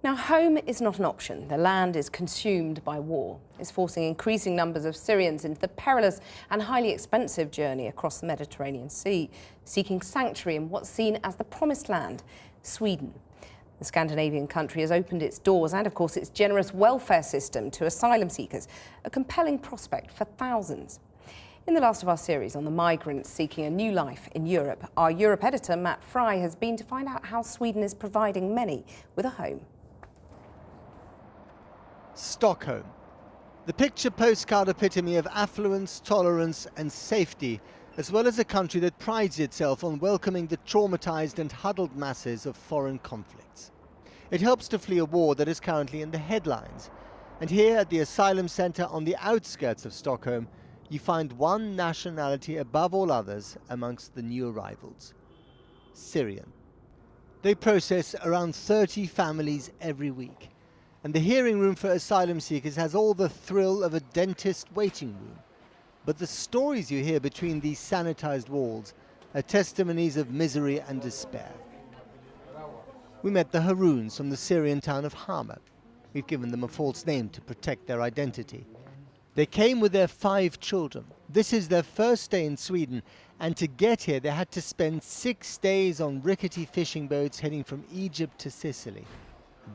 Now, home is not an option. The land is consumed by war. It's forcing increasing numbers of Syrians into the perilous and highly expensive journey across the Mediterranean Sea, seeking sanctuary in what's seen as the promised land, Sweden. The Scandinavian country has opened its doors and, of course, its generous welfare system to asylum seekers, a compelling prospect for thousands. In the last of our series on the migrants seeking a new life in Europe, our Europe editor, Matt Fry, has been to find out how Sweden is providing many with a home. Stockholm, the picture postcard epitome of affluence, tolerance and safety, as well as a country that prides itself on welcoming the traumatized and huddled masses of foreign conflicts. It helps to flee a war that is currently in the headlines. And here at the asylum centre on the outskirts of Stockholm, you find one nationality above all others amongst the new arrivals: Syrian. They process around 30 families every week. And the hearing room for asylum seekers has all the thrill of a dentist waiting room. But the stories you hear between these sanitized walls are testimonies of misery and despair. We met the Haroons from the Syrian town of Hama. We've given them a false name to protect their identity. They came with their 5 children. This is their first day in Sweden, and to get here they had to spend 6 days on rickety fishing boats heading from Egypt to Sicily.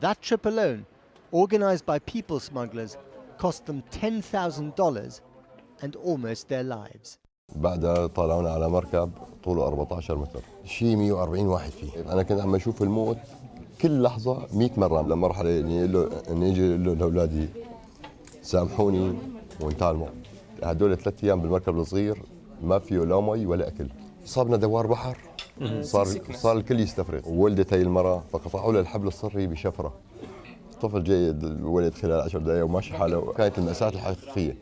That trip alone, organized by people smugglers, cost them $10,000 and almost their lives. بعدها طلعونا على مركب طوله 14 متر، شيء 140 واحد فيه. أنا كنت عم أشوف الموت كل لحظة 100 مرة، لمرحلة إني أجي لأولادي سامحوني وانتهى الموت. هدول 3 أيام بالمركب الصغير ما فيه لا مي ولا أكل. صابنا دوار بحر، صار الكل يستفرغ، وولدت هي المرأة فقطعوا لها الحبل الصري بشفرة. طفل جاي الولد خلال 10 دقائق وماشي حاله. كانت المأساة الحقيقية،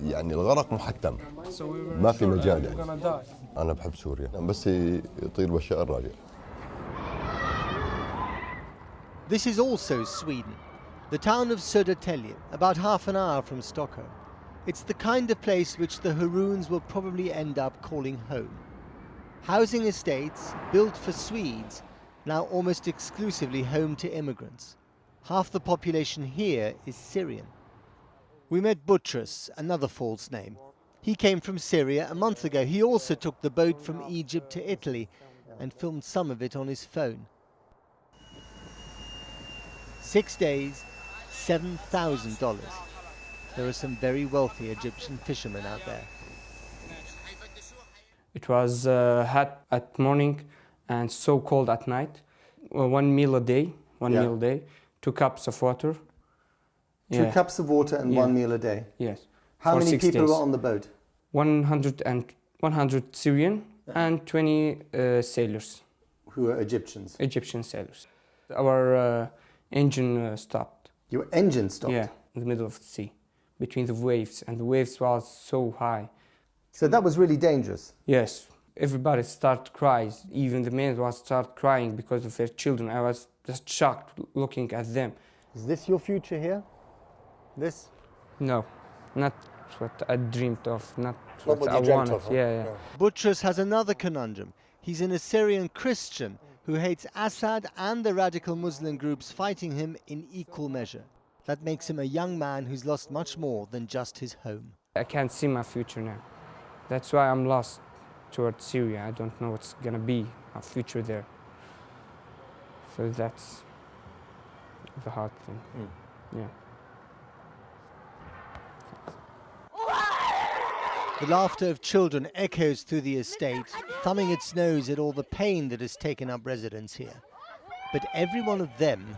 يعني الغرق محتم، ما في مجال يعني. أنا بحب سوريا بس يطير والشقر راجع. This is also Sweden, the town of Södertälje, about half an hour from Stockholm. It's the kind of place which the Haroons will probably end up calling home. Housing estates built for Swedes, now almost exclusively home to immigrants. Half the population here is Syrian. We met Butros, another false name. He came from Syria a month ago. He also took the boat from Egypt to Italy and filmed some of it on his phone. 6 days, $7,000. There are some very wealthy Egyptian fishermen out there. It was hot at morning and so cold at night. 1 meal a day, meal a day, 2 cups of water. 2 cups of water and 1 meal a day? Yes. How many people were on the boat? 100 Syrian and 20 sailors. Who are Egyptians? Egyptian sailors. Our engine stopped. Your engine stopped? Yeah, in the middle of the sea, between the waves, and the waves was so high. So that was really dangerous? Yes. Everybody started crying. Even the men start crying because of their children. I was just shocked looking at them. Is this your future here? This? No, not what I dreamed of, not what what you I dreamt wanted. of, huh? Yeah. Butros has another conundrum. He's an Assyrian Christian who hates Assad and the radical Muslim groups fighting him in equal measure. That makes him a young man who's lost much more than just his home. I can't see my future now. That's why I'm lost towards Syria. I don't know what's gonna be our future there. So that's the hard thing. Yeah. The laughter of children echoes through the estate, thumbing its nose at all the pain that has taken up residence here. But every one of them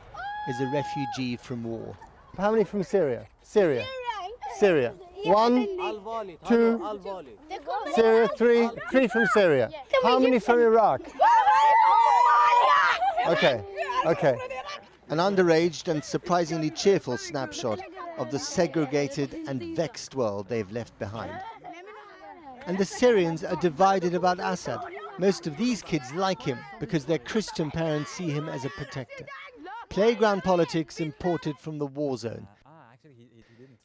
is a refugee from war. How many from Syria? Syria. Syria. 1, 2, Syria, 3 from Syria. How many from Iraq? Okay. An underaged and surprisingly cheerful snapshot of the segregated and vexed world they've left behind. And the Syrians are divided about Assad. Most of these kids like him because their Christian parents see him as a protector. Playground politics imported from the war zone.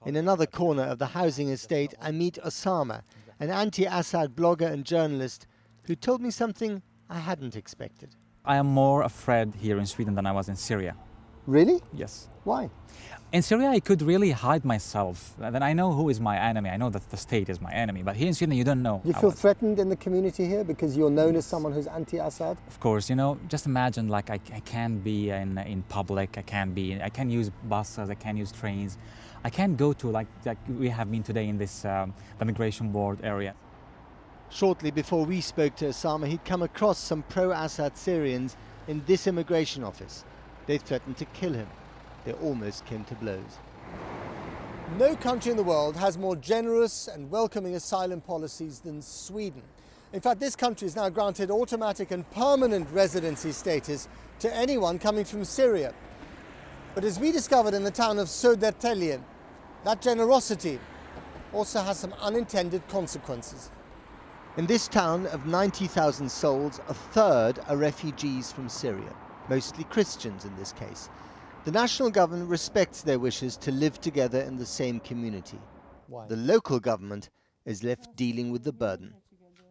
In another corner of the housing estate, I meet Osama, an anti-Assad blogger and journalist who told me something I hadn't expected. I am more afraid here in Sweden than I was in Syria. Really? Yes. Why? In Syria, I could really hide myself. Then I know who is my enemy. I know that the state is my enemy. But here in Sweden, you don't know. You feel threatened in the community here because you're known as someone who's anti-Assad? Of course, you know, just imagine like I can't be in public. I can't use buses. I can't use trains. I can't go to like we have been today in this the migration board area. Shortly before we spoke to Osama, he'd come across some pro-Assad Syrians in this immigration office. They threatened to kill him. They almost came to blows. No country in the world has more generous and welcoming asylum policies than Sweden. In fact, this country has now granted automatic and permanent residency status to anyone coming from Syria. But as we discovered in the town of Södertälje, that generosity also has some unintended consequences. In this town of 90,000 souls, a third are refugees from Syria, mostly Christians in this case. The national government respects their wishes to live together in the same community. Why? The local government is left dealing with the burden.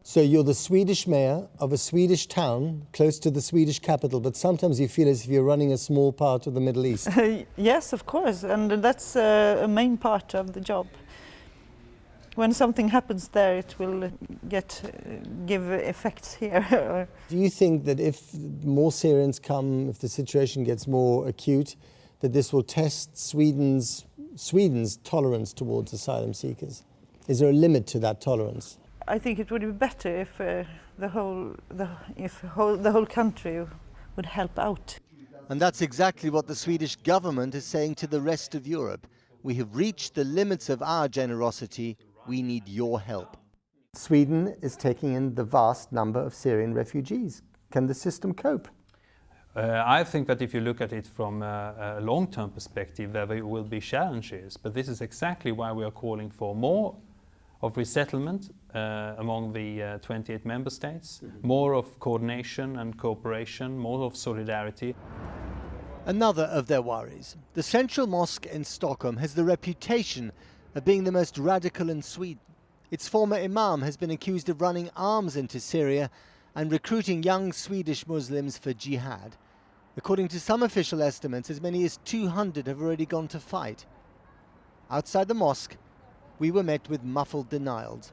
So you're the Swedish mayor of a Swedish town close to the Swedish capital, but sometimes you feel as if you're running a small part of the Middle East. Yes, of course, and that's a main part of the job. When something happens there, it will give effects here. Do you think that if more Syrians come, if the situation gets more acute, that this will test Sweden's tolerance towards asylum seekers? Is there a limit to that tolerance? I think it would be better if the whole country would help out. And that's exactly what the Swedish government is saying to the rest of Europe. We have reached the limits of our generosity. We need your help. Sweden is taking in the vast number of Syrian refugees. Can the system cope? I think that if you look at it from a long-term perspective, there will be challenges. But this is exactly why we are calling for more of resettlement among the 28 member states, more of coordination and cooperation, more of solidarity. Another of their worries. The Central Mosque in Stockholm has the reputation of being the most radical in Sweden. Its former imam has been accused of running arms into Syria and recruiting young Swedish Muslims for jihad. According to some official estimates, as many as 200 have already gone to fight. Outside the mosque, we were met with muffled denials.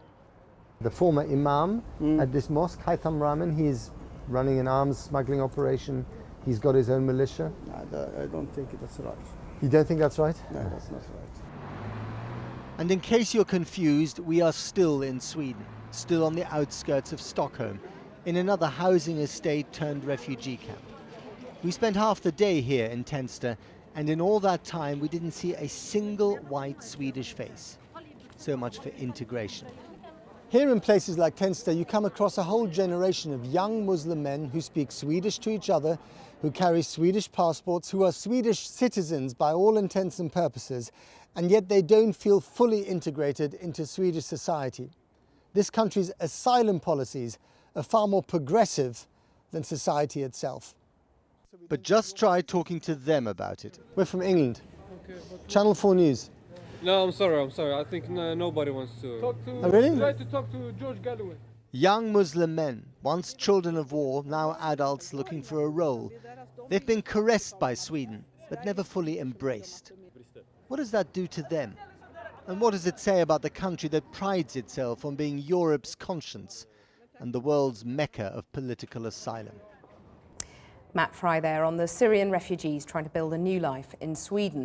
The former imam at this mosque, Haitham Rahman, he's running an arms smuggling operation. He's got his own militia. I don't think that's right. You don't think that's right? No, that's not right. And in case you're confused, we are still in Sweden, still on the outskirts of Stockholm, in another housing estate turned refugee camp. We spent half the day here in Tensta, and in all that time we didn't see a single white Swedish face. So much for integration. Here in places like Tensta, you come across a whole generation of young Muslim men who speak Swedish to each other, who carry Swedish passports, who are Swedish citizens by all intents and purposes, and yet they don't feel fully integrated into Swedish society. This country's asylum policies are far more progressive than society itself. But just try talking to them about it. We're from England. Okay, Channel 4 News. No, I'm sorry. I think nobody wants to. Oh, really? Try to talk to George Galloway. Young Muslim men, once children of war, now adults looking for a role. They've been caressed by Sweden, but never fully embraced. What does that do to them? And what does it say about the country that prides itself on being Europe's conscience and the world's mecca of political asylum? Matt Fry there on the Syrian refugees trying to build a new life in Sweden.